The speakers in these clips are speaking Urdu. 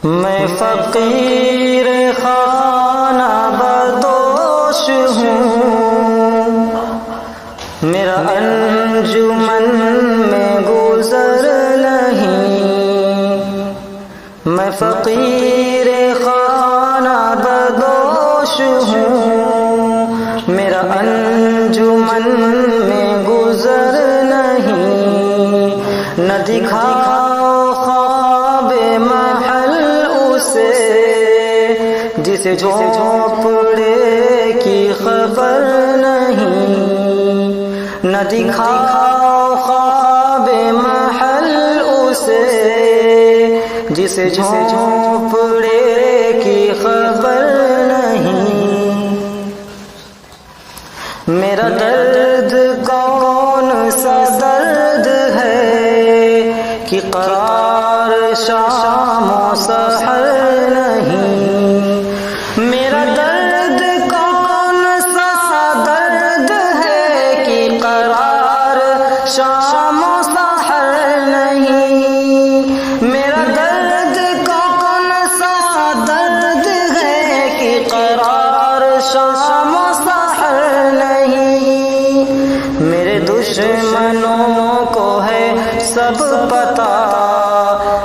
میں فقیر خانہ بدوش ہوں، میرا انجمن میں گزر نہیں۔ میں فقیر خانہ بدوش ہوں، میرا انجمن میں گزر نہیں۔ نہ دکھاؤ خواب محل اسے جسے جھونپڑے کی خبر نہیں۔ نہ دکھاؤ خواب محل اسے جسے جھونپڑے کی خبر نہیں۔ میرا درد کون سا درد ہے کہ قرار شام و سحر نہیں۔ میرا درد کون سا درد ہے کہ قرار شام و سحر نہیں۔ میرا درد کون سا درد ہے کہ قرار شام و سحر نہیں۔ میرے دشمنوں کو ہے سب پتہ،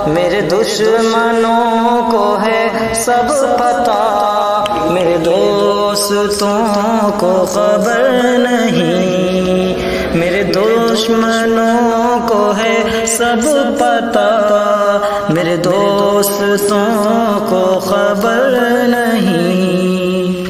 میرے دشمنوں کو ہے سب پتہ، میرے دوستوں کو خبر نہیں۔ میرے دشمنوں کو ہے سب پتہ، میرے دوستوں کو خبر نہیں۔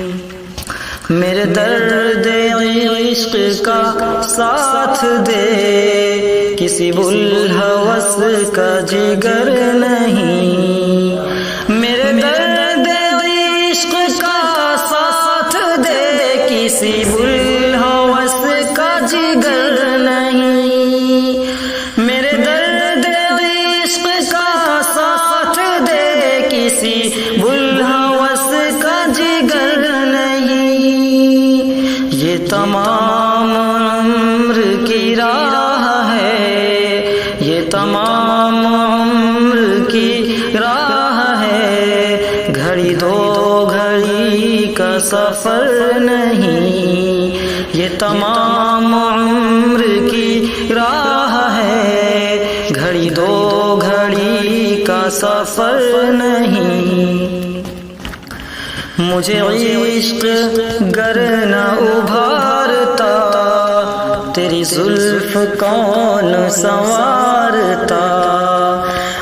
میرے درد عشق کا ساتھ دے کسی بلہوس کا جگر نہیں۔ میرے درد عشق کا ساتھ دے کسی بلہوس کا جگر نہیں۔ میرے درد عشق کا ساتھ دے کسی بلہوس کا جگر نہیں۔ یہ تمام عمر کی راہ ہے، یہ تمام عمر کی راہ ہے، گھڑی دو گھڑی کا سفر نہیں۔ یہ تمام عمر کی راہ ہے، گھڑی دو گھڑی کا سفر نہیں۔ مجھے عشق گر نہ ابھارتا، تیری زلف کون سنوارتا۔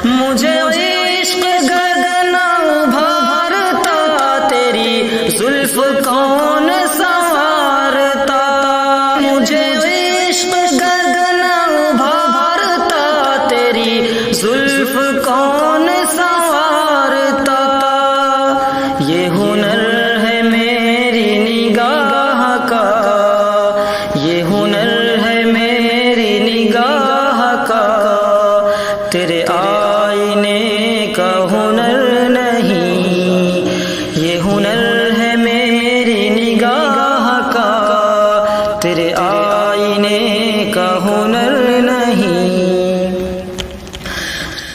مجھے عشق گر نہ ابھارتا، تیری زلف کون سنوارتا۔ مجھے عشق گر نہ ابھارتا، تیری زلف کون سنوارتا۔ یہ ہنر ہے میری نگاہ کا، یہ ہنر ہے میری نگاہ کا، تیرے آئینے کا ہنر نہیں۔ یہ ہنر ہے میری نگاہ کا، تیرے آئینے کا ہنر نہیں۔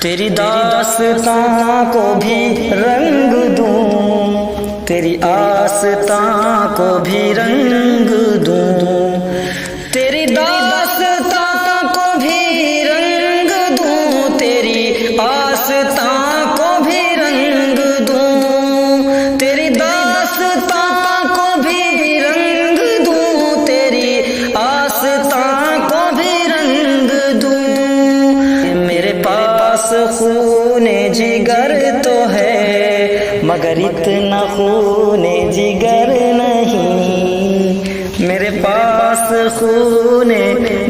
تیری داستاں کو بھی رنگ دوں، تیری آستاں کو بھی رنگ دوں، تیری داستاں کو بھی رنگ دوں، تیری آستاں کو بھی رنگ دوں، تیری داستاں کو بھی رنگ دوں، تیری آستاں کو بھی رنگ دوں۔ میرے پاس خون جگر تو ہے مگر اتنا خون جگر نہیں۔ میرے پاس خون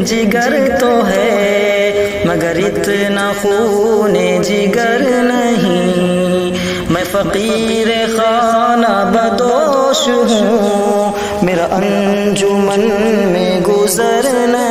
جگر تو ہے مگر اتنا خون جگر نہیں۔ میں فقیر خانہ بدوش ہوں، میرا انجمن میں گزر نہیں۔